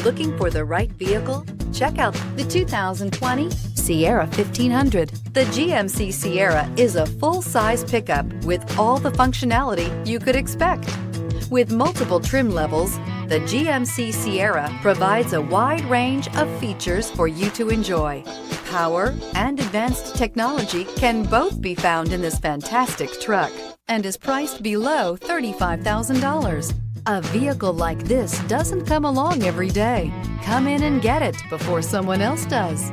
Looking for the right vehicle? Check out the 2020 Sierra 1500. The GMC Sierra is a full-size pickup with all the functionality you could expect. With multiple trim levels, the GMC Sierra provides a wide range of features for you to enjoy. Power and advanced technology can both be found in this fantastic truck and is priced below $35,000. A vehicle like this doesn't come along every day. Come in and get it before someone else does.